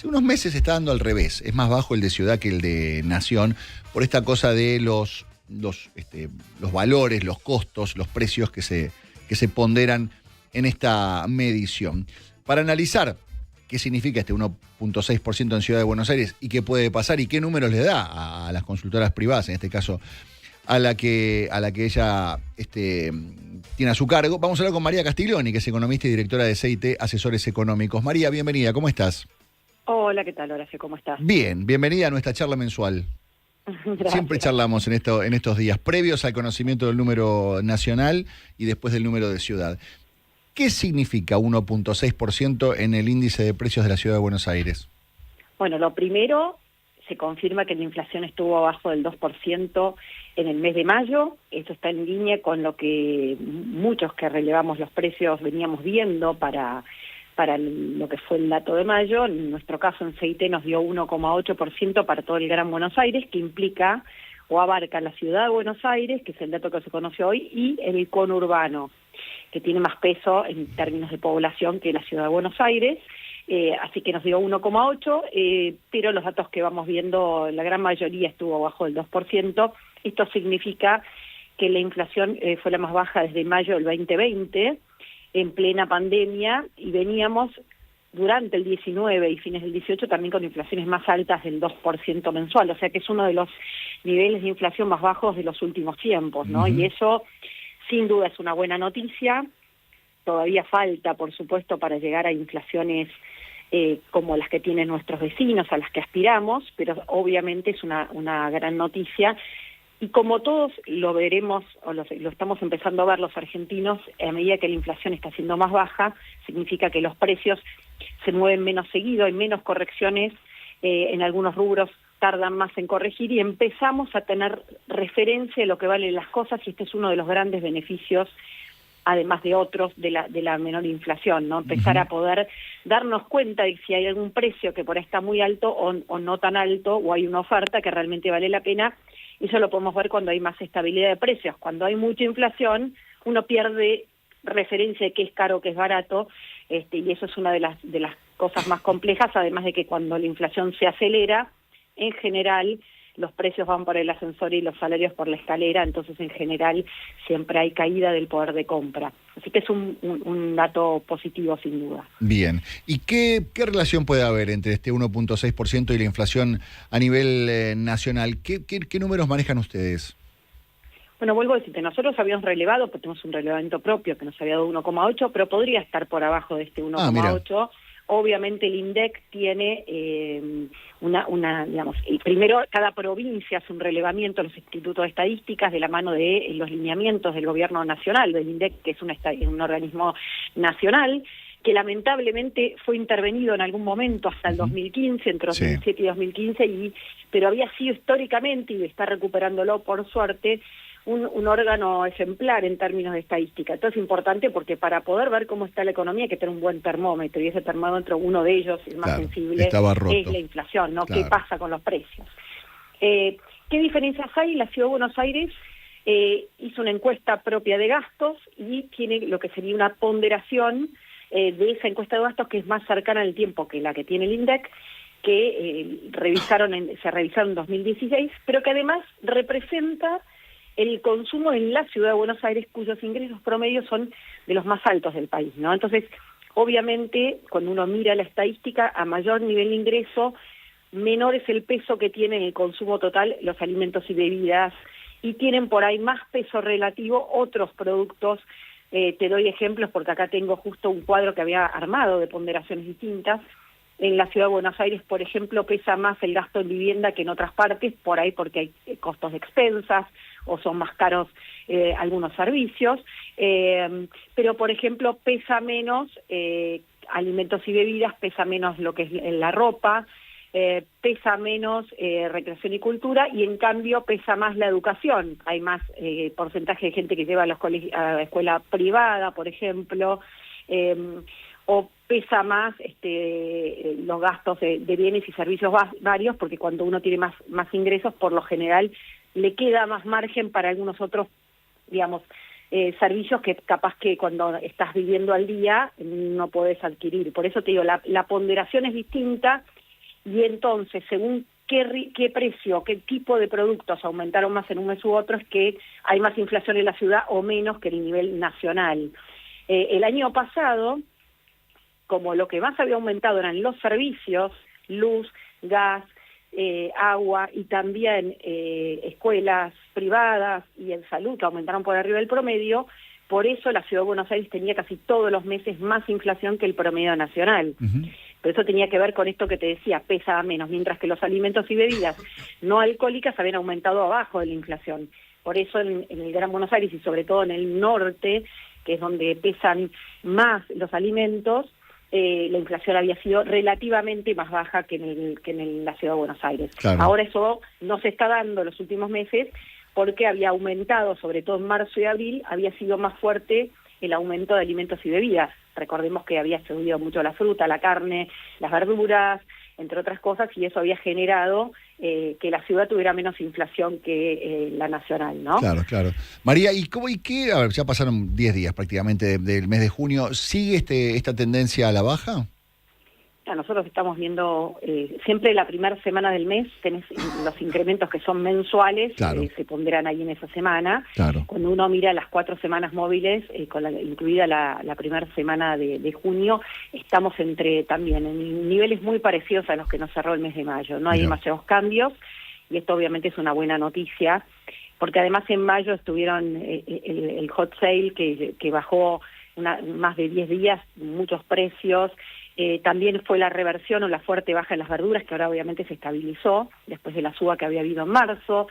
hace unos meses se está dando al revés. Es más bajo el de ciudad que el de nación, por esta cosa de los valores, los costos, los precios que se ponderan en esta medición. Para analizar qué significa este 1.6% en Ciudad de Buenos Aires y qué puede pasar y qué números le da a las consultoras privadas, en este caso a la que ella tiene a su cargo. Vamos a hablar con María Castiglioni, que es economista y directora de CIT Asesores Económicos. María, bienvenida, ¿cómo estás? Hola, ¿qué tal, Horacio? ¿Cómo estás? Bien, bienvenida a nuestra charla mensual. Gracias. Siempre charlamos en estos días, previos al conocimiento del número nacional y después del número de ciudad. ¿Qué significa 1.6% en el índice de precios de la Ciudad de Buenos Aires? Bueno, lo primero, se confirma que la inflación estuvo abajo del 2% en el mes de mayo. Eso está en línea con lo que muchos que relevamos los precios veníamos viendo para lo que fue el dato de mayo. En nuestro caso, en CIT nos dio 1,8% para todo el Gran Buenos Aires, que implica o abarca la Ciudad de Buenos Aires, que es el dato que se conoce hoy, y el conurbano, que tiene más peso en términos de población que la Ciudad de Buenos Aires. Así que nos dio 1,8%, pero los datos que vamos viendo, la gran mayoría estuvo abajo del 2%. Esto significa que la inflación fue la más baja desde mayo del 2020, en plena pandemia, y veníamos durante el 19 y fines del 18 también con inflaciones más altas del 2% mensual, o sea que es uno de los niveles de inflación más bajos de los últimos tiempos, ¿no? Y eso, sin duda, es una buena noticia. Todavía falta, por supuesto, para llegar a inflaciones como las que tienen nuestros vecinos, a las que aspiramos, pero obviamente es una gran noticia. Y como todos lo veremos, o lo estamos empezando a ver los argentinos, a medida que la inflación está siendo más baja, significa que los precios se mueven menos seguido, hay menos correcciones, en algunos rubros tardan más en corregir y empezamos a tener referencia de lo que valen las cosas, y este es uno de los grandes beneficios, además de otros, de la menor inflación, ¿no? Empezar a poder darnos cuenta de si hay algún precio que por ahí está muy alto o no tan alto, o hay una oferta que realmente vale la pena. Eso lo podemos ver cuando hay más estabilidad de precios. Cuando hay mucha inflación, uno pierde referencia de qué es caro, qué es barato, y eso es una de las cosas más complejas, además de que cuando la inflación se acelera, en general los precios van por el ascensor y los salarios por la escalera, entonces en general siempre hay caída del poder de compra. Así que es un dato positivo sin duda. Bien. ¿Y qué relación puede haber entre este 1.6% y la inflación a nivel nacional? ¿Qué números manejan ustedes? Bueno, vuelvo a decirte, nosotros habíamos relevado, porque tenemos un relevamiento propio que nos había dado 1,8, pero podría estar por abajo de este 1,8. Obviamente el INDEC tiene digamos, primero cada provincia hace un relevamiento a los institutos de estadísticas de la mano de los lineamientos del gobierno nacional, del INDEC, que es un organismo nacional, que lamentablemente fue intervenido en algún momento hasta el 2015, entre 2007 y 2015, pero había sido históricamente, y está recuperándolo por suerte, un órgano ejemplar en términos de estadística. Esto es importante porque para poder ver cómo está la economía hay que tener un buen termómetro, y ese termómetro, uno de ellos, el más sensible, es la inflación, ¿no? ¿Qué pasa con los precios? ¿Qué diferencias hay? La Ciudad de Buenos Aires hizo una encuesta propia de gastos y tiene lo que sería una ponderación de esa encuesta de gastos que es más cercana al tiempo que la que tiene el INDEC, que se revisaron en 2016, pero que además representa el consumo en la Ciudad de Buenos Aires, cuyos ingresos promedios son de los más altos del país, ¿no? Entonces, obviamente, cuando uno mira la estadística, a mayor nivel de ingreso, menor es el peso que tiene en el consumo total los alimentos y bebidas, y tienen por ahí más peso relativo otros productos. Te doy ejemplos porque acá tengo justo un cuadro que había armado de ponderaciones distintas. En la Ciudad de Buenos Aires, por ejemplo, pesa más el gasto en vivienda que en otras partes, por ahí porque hay costos de expensas o son más caros algunos servicios, pero por ejemplo pesa menos alimentos y bebidas, pesa menos lo que es la ropa, pesa menos recreación y cultura, y en cambio pesa más la educación. Hay más porcentaje de gente que lleva a la escuela privada, por ejemplo, o pesa más los gastos de bienes y servicios varios, porque cuando uno tiene más ingresos, por lo general le queda más margen para algunos otros, digamos, servicios que capaz que cuando estás viviendo al día no podés adquirir. Por eso te digo, la ponderación es distinta, y entonces, según qué precio, qué tipo de productos aumentaron más en un mes u otro, es que hay más inflación en la ciudad o menos que el nivel nacional. El año pasado, como lo que más había aumentado eran los servicios, luz, gas, agua y también escuelas privadas y en salud que aumentaron por arriba del promedio, por eso la Ciudad de Buenos Aires tenía casi todos los meses más inflación que el promedio nacional. Pero eso tenía que ver con esto que te decía, pesaba menos, mientras que los alimentos y bebidas no alcohólicas habían aumentado abajo de la inflación. Por eso en el Gran Buenos Aires y sobre todo en el norte, que es donde pesan más los alimentos, la inflación había sido relativamente más baja que en la Ciudad de Buenos Aires. Claro. Ahora eso no se está dando en los últimos meses porque había aumentado, sobre todo en marzo y abril, había sido más fuerte el aumento de alimentos y bebidas. Recordemos que había subido mucho la fruta, la carne, las verduras, entre otras cosas, y eso había generado que la ciudad tuviera menos inflación que la nacional, ¿no? Claro, claro. María, ¿y qué? A ver, ya pasaron 10 días prácticamente del mes de junio. ¿Sigue esta tendencia a la baja? Nosotros estamos viendo siempre la primera semana del mes, tenés los incrementos que son mensuales, Claro. Se pondrán ahí en esa semana. Claro. Cuando uno mira las 4 semanas móviles, incluida la primera semana de junio, estamos también en niveles muy parecidos a los que nos cerró el mes de mayo. No hay Mirá. demasiados cambios y esto obviamente es una buena noticia, porque además en mayo estuvieron el hot sale que bajó más de 10 días, muchos precios. También fue la reversión o la fuerte baja en las verduras, que ahora obviamente se estabilizó después de la suba que había habido en marzo.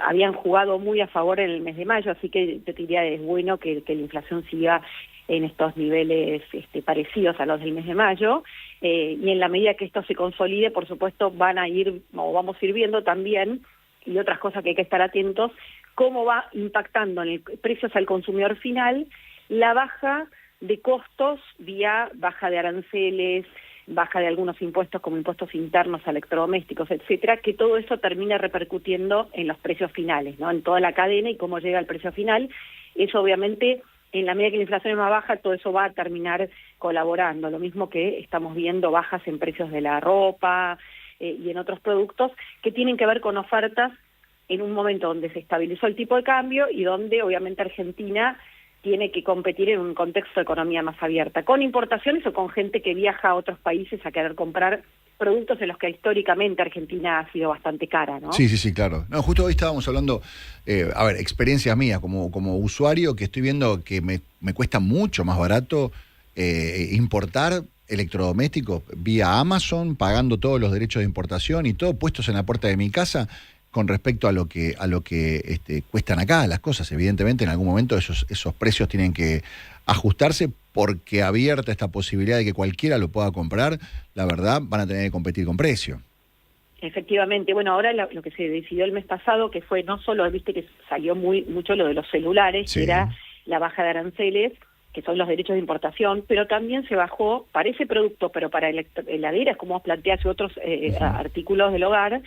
Habían jugado muy a favor en el mes de mayo, así que te diría es bueno que la inflación siga en estos niveles parecidos a los del mes de mayo, y en la medida que esto se consolide, por supuesto, vamos a ir viendo también, y otras cosas que hay que estar atentos, cómo va impactando en el precios al consumidor final la baja de costos vía baja de aranceles, baja de algunos impuestos como impuestos internos a electrodomésticos, etcétera, que todo eso termina repercutiendo en los precios finales, ¿no? En toda la cadena y cómo llega al precio final. Eso obviamente, en la medida que la inflación es más baja, todo eso va a terminar colaborando. Lo mismo que estamos viendo bajas en precios de la ropa y en otros productos que tienen que ver con ofertas en un momento donde se estabilizó el tipo de cambio y donde obviamente Argentina tiene que competir en un contexto de economía más abierta, con importaciones o con gente que viaja a otros países a querer comprar productos en los que históricamente Argentina ha sido bastante cara, ¿no? Sí, claro. No, justo hoy estábamos hablando, experiencias mías como usuario, que estoy viendo que me cuesta mucho más barato importar electrodomésticos vía Amazon, pagando todos los derechos de importación y todo puestos en la puerta de mi casa, con respecto a lo que cuestan acá las cosas. Evidentemente en algún momento esos precios tienen que ajustarse, porque abierta esta posibilidad de que cualquiera lo pueda comprar, la verdad van a tener que competir con precio. Efectivamente, bueno, ahora lo que se decidió el mes pasado, que fue no solo, viste que salió mucho lo de los celulares, Sí. que era la baja de aranceles, que son los derechos de importación, pero también se bajó para ese producto, pero para heladeras, como planteas otros artículos del hogar,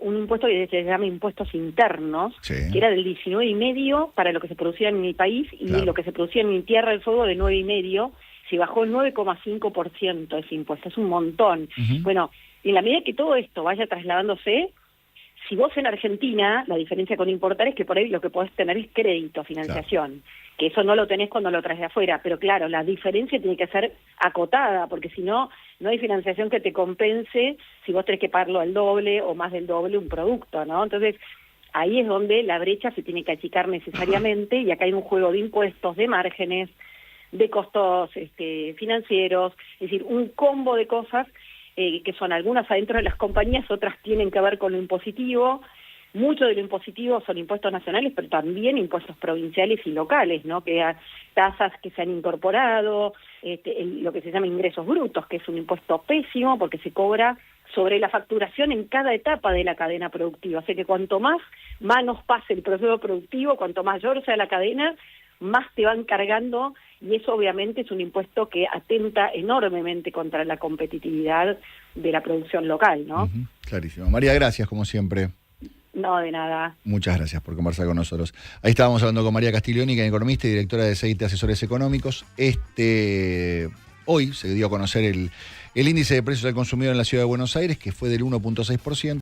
un impuesto que se llama impuestos internos, Sí. que era del 19,5% para lo que se producía en mi país, y Claro. lo que se producía en mi Tierra del Fuego de 9,5%, se bajó el 9,5% ese impuesto, es un montón. Bueno, en la medida que todo esto vaya trasladándose, si vos en Argentina, la diferencia con importar es que por ahí lo que podés tener es crédito, financiación, que eso no lo tenés cuando lo traes de afuera, pero claro, la diferencia tiene que ser acotada, porque si no, no hay financiación que te compense si vos tenés que pagarlo al doble o más del doble un producto, ¿no? Entonces, ahí es donde la brecha se tiene que achicar necesariamente, y acá hay un juego de impuestos, de márgenes, de costos financieros, es decir, un combo de cosas que son algunas adentro de las compañías, otras tienen que ver con lo impositivo. Mucho de lo impositivo son impuestos nacionales, pero también impuestos provinciales y locales, ¿no? Que tasas que se han incorporado, lo que se llama ingresos brutos, que es un impuesto pésimo porque se cobra sobre la facturación en cada etapa de la cadena productiva. O sea que cuanto más manos pase el proceso productivo, cuanto mayor sea la cadena, más te van cargando, y eso obviamente es un impuesto que atenta enormemente contra la competitividad de la producción local, ¿no? Clarísimo. María, gracias como siempre. No, de nada. Muchas gracias por conversar con nosotros. Ahí estábamos hablando con María Castiglioni, que es economista y directora de CIT Asesores Económicos. hoy se dio a conocer el índice de precios al consumidor en la ciudad de Buenos Aires, que fue del 1,6%.